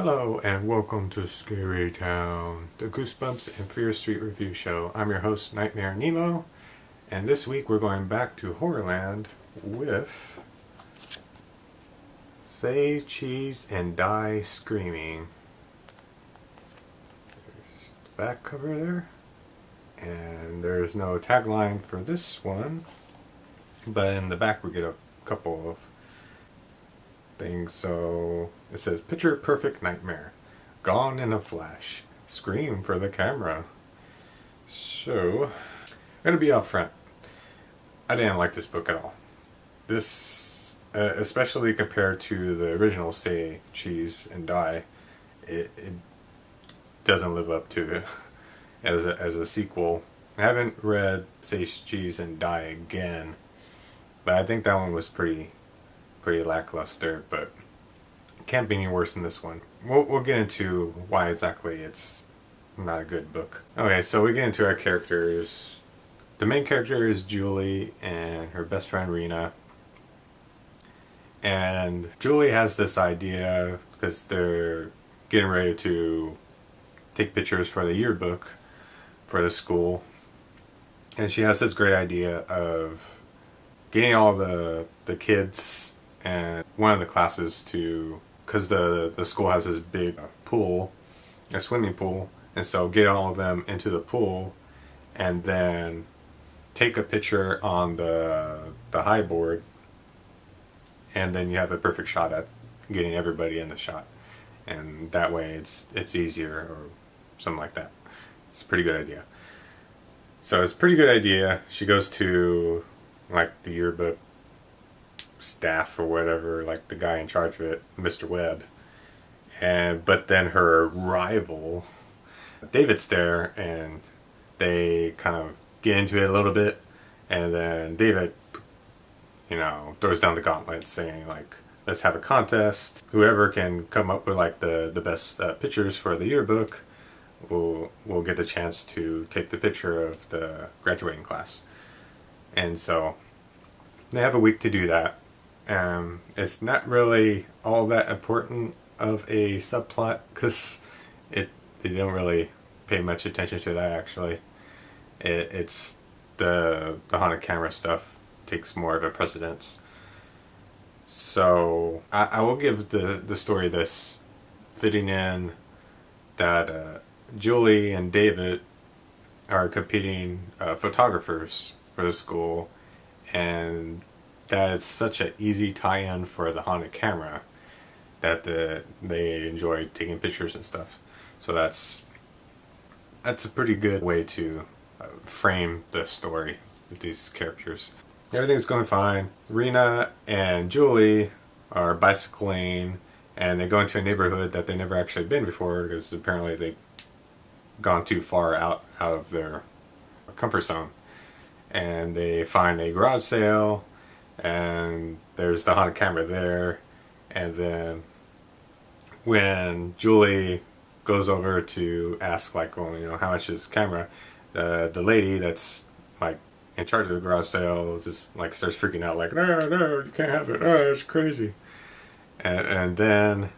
Hello and welcome to Scary Town, the Goosebumps and Fear Street review show. I'm your host, Nightmare Nemo, and this week we're going back to Horrorland with Say Cheese and Die Screaming. There's the back cover there, and there's no tagline for this one, but in the back we get a couple of things. So it says picture perfect nightmare, gone in a flash, scream for the camera. So I'm gonna be upfront, I didn't like this book at all. This especially compared to the original Say Cheese and Die, it doesn't live up to it as a sequel. I haven't read Say Cheese and Die again, but I think that one was pretty lackluster, but it can't be any worse than this one. We'll get into why exactly it's not a good book. Okay, so we get into our characters. The main character is Julie and her best friend Rena. And Julie has this idea because they're getting ready to take pictures for the yearbook for the school. And she has this great idea of getting all the kids and one of the classes to, because the school has this big pool, a swimming pool, and so get all of them into the pool and then take a picture on the high board, and then you have a perfect shot at getting everybody in the shot, and that way it's easier or something like that. It's a pretty good idea. So it's a pretty good idea. She goes to like the yearbook staff or whatever, like the guy in charge of it, Mr. Webb, but then her rival David's there, and they kind of get into it a little bit, and then David, throws down the gauntlet, saying like, let's have a contest. Whoever can come up with like the best pictures for the yearbook will get the chance to take the picture of the graduating class. And so they have a week to do that. It's not really all that important of a subplot because they don't really pay much attention to that actually. It's the haunted camera stuff takes more of a precedence. So I will give the story this, fitting in that Julie and David are competing photographers for the school, and that is such an easy tie-in for the haunted camera that they enjoy taking pictures and stuff. So that's a pretty good way to frame the story with these characters. Everything's going fine. Rena and Julie are bicycling, and they go into a neighborhood that they never actually been before because apparently they've gone too far out of their comfort zone. And they find a garage sale, and there's the haunted camera there. And then when Julie goes over to ask like, well, how much is the camera, the lady that's like in charge of the garage sale just like starts freaking out like, no, you can't have it, it's crazy. And then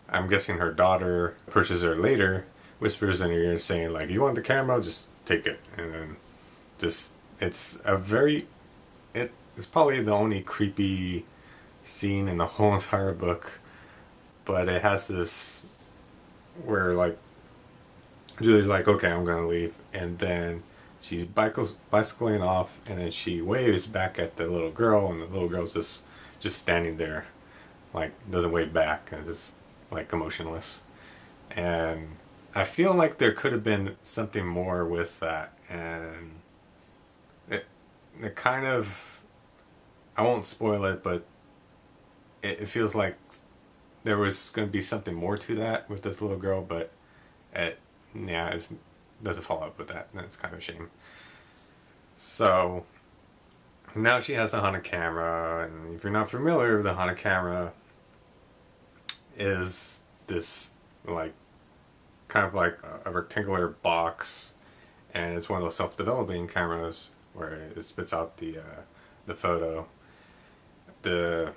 I'm guessing her daughter approaches her later, whispers in her ear saying like, you want the camera, just take it. And then it's probably the only creepy scene in the whole entire book, but it has this where like Julie's like, okay, I'm gonna leave, and then she's bicycling off, and then she waves back at the little girl, and the little girl's just standing there, like doesn't wave back, and just like emotionless. And I feel like there could have been something more with that, and it kind of, I won't spoil it, but it feels like there was going to be something more to that with this little girl, but it doesn't follow up with that, and it's kind of a shame. So now she has the haunted camera, and if you're not familiar with the haunted camera, is this like kind of like a rectangular box, and it's one of those self-developing cameras where it spits out the photo. The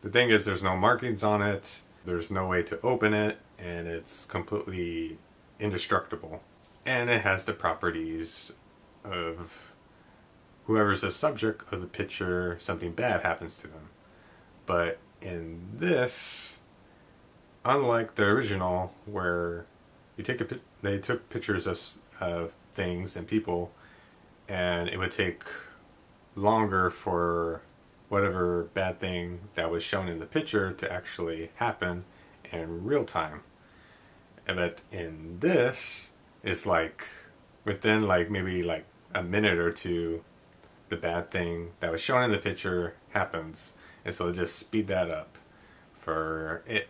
thing is, there's no markings on it. There's no way to open it, and it's completely indestructible. And it has the properties of whoever's the subject of the picture, something bad happens to them. But in this, unlike the original, where they took pictures of things and people, and it would take longer for whatever bad thing that was shown in the picture to actually happen in real time. But in this, it's like within like maybe like a minute or two, the bad thing that was shown in the picture happens, and so just speed that up for it.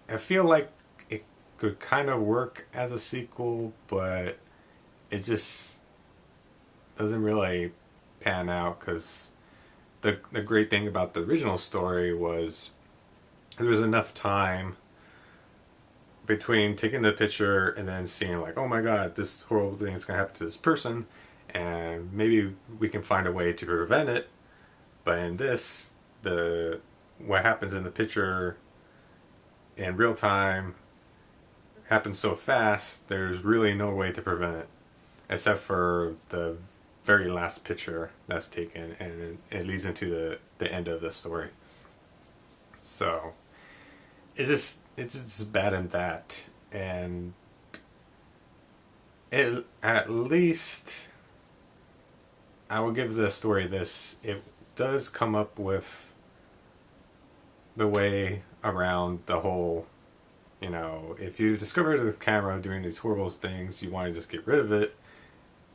I feel like it could kind of work as a sequel, but it just doesn't really pan out, because the great thing about the original story was there was enough time between taking the picture and then seeing like, oh my god, this horrible thing is going to happen to this person, and maybe we can find a way to prevent it. But in this, what happens in the picture in real time happens so fast, there's really no way to prevent it, except for the very last picture that's taken, and it leads into the end of the story. So it's just bad in that, and at least I will give the story this: it does come up with the way around the whole, if you discover the camera doing these horrible things, you want to just get rid of it,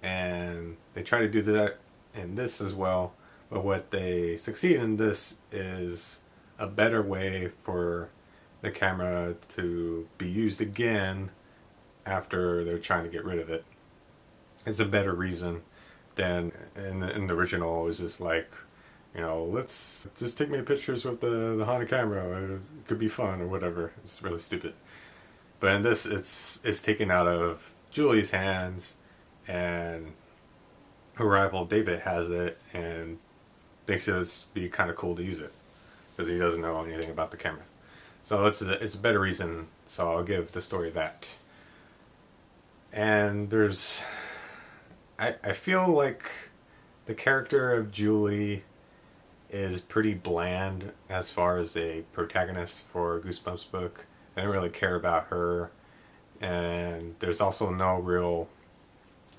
and they try to do that in this as well. But what they succeed in this is a better way for the camera to be used again after they're trying to get rid of it. It's a better reason than in the original. It was just like, let's just take me pictures with the haunted camera. It could be fun or whatever. It's really stupid. But in this, it's taken out of Julie's hands, and her rival David has it and thinks it would be kind of cool to use it because he doesn't know anything about the camera. So it's a better reason, so I'll give the story that. And I feel like the character of Julie is pretty bland as far as a protagonist for a Goosebumps book. I don't really care about her, and there's also no real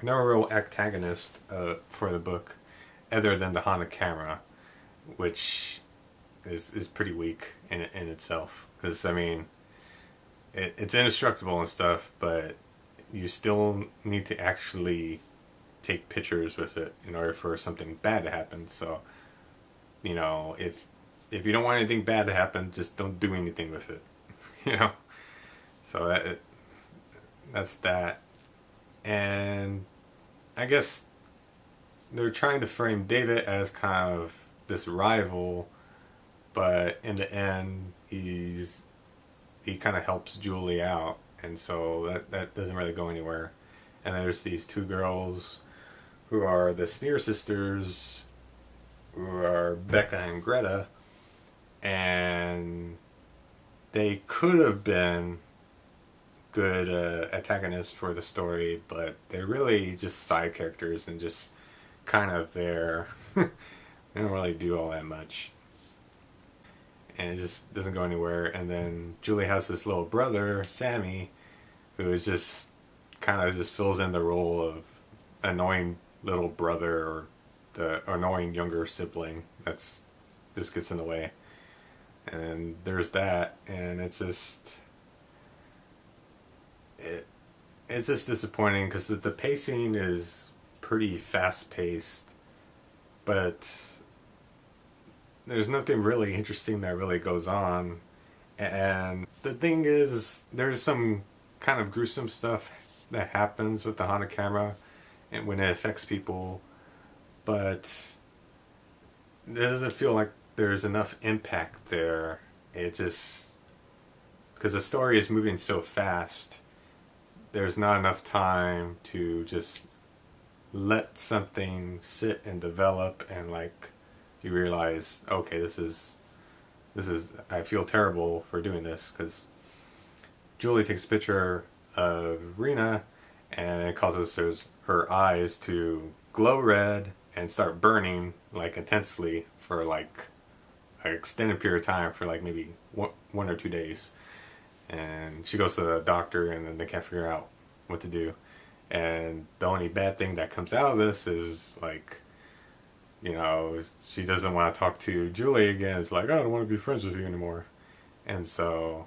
antagonist for the book other than the haunted camera, which is pretty weak in itself, because it's indestructible and stuff, but you still need to actually take pictures with it in order for something bad to happen. So if you don't want anything bad to happen, just don't do anything with it. So that's that. And I guess they're trying to frame David as kind of this rival, but in the end, he kind of helps Julie out, and so that doesn't really go anywhere. And there's these two girls who are the Sneer sisters, who are Becca and Greta, and they could have been good antagonists for the story, but they're really just side characters and just kind of there. They don't really do all that much, and it just doesn't go anywhere. And then Julie has this little brother, Sammy, who is just kind of just fills in the role of annoying little brother, or the annoying younger sibling that's just gets in the way. And there's that, and it's just disappointing because the pacing is pretty fast paced, but there's nothing really interesting that really goes on. And the thing is, there's some kind of gruesome stuff that happens with the haunted camera and when it affects people, but it doesn't feel like there's enough impact there. It just, because the story is moving so fast, there's not enough time to just let something sit and develop, and like you realize, okay, this is I feel terrible for doing this, because Julie takes a picture of Rena and it causes her eyes to glow red and start burning like intensely for like an extended period of time, for like maybe 1 or 2 days. And she goes to the doctor and then they can't figure out what to do. And the only bad thing that comes out of this is like, she doesn't want to talk to Julie again. It's like, oh, I don't want to be friends with you anymore. And so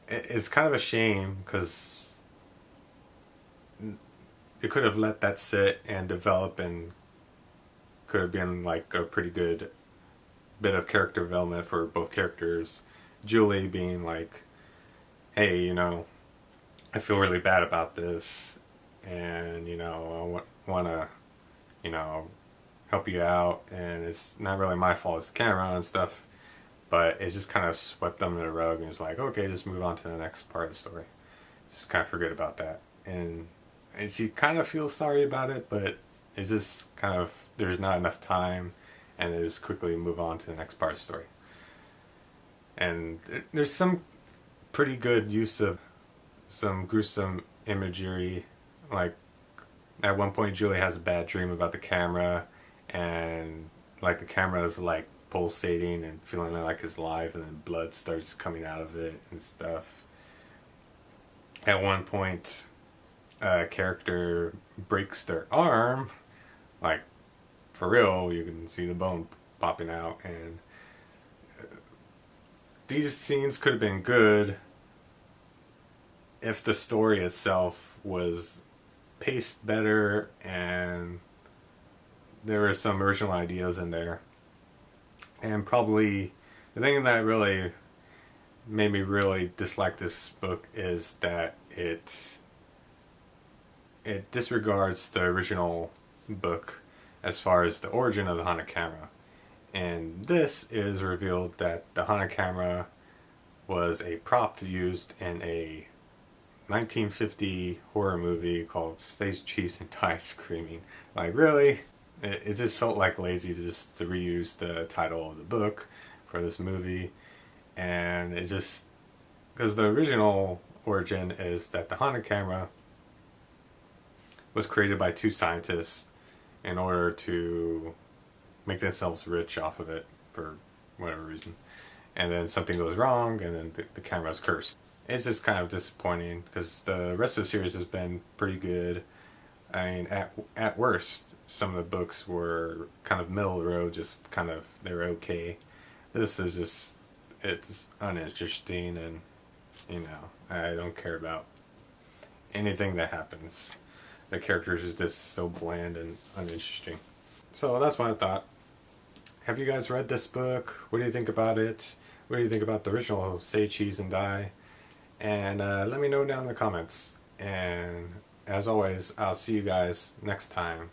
it's kind of a shame, because it could have let that sit and develop, and could have been like a pretty good bit of character development for both characters. Julie being like, hey, I feel really bad about this, and I want to, help you out, and it's not really my fault, it's the camera and stuff. But it just kind of swept them in the rug, and it's like, okay, just move on to the next part of the story. Just kind of forget about that. And she kind of feels sorry about it, but it's just kind of, there's not enough time, and they just quickly move on to the next part of the story. And there's some pretty good use of some gruesome imagery. Like, at one point Julie has a bad dream about the camera, and like the camera is like pulsating and feeling like it's live, and then blood starts coming out of it and stuff. At one point, a character breaks their arm, like for real, you can see the bone popping out. And these scenes could have been good if the story itself was paced better and there were some original ideas in there. And probably the thing that really made me really dislike this book is that it disregards the original book as far as the origin of the haunted camera. And this is revealed that the haunted camera was a prop used in a 1950 horror movie called Say Cheese and Die Screaming. Like, really? It just felt like lazy to reuse the title of the book for this movie. And it just, because the original origin is that the haunted camera was created by two scientists in order to make themselves rich off of it for whatever reason. And then something goes wrong, and then the camera's cursed. It's just kind of disappointing, because the rest of the series has been pretty good. I mean, at worst, some of the books were kind of middle of the road, just kind of, they were okay. This is just, it's uninteresting, and, I don't care about anything that happens. The characters are just so bland and uninteresting. So that's what I thought. Have you guys read this book? What do you think about it? What do you think about the original Say Cheese and Die? And let me know down in the comments. And as always, I'll see you guys next time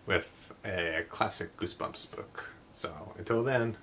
with a classic Goosebumps book. So until then,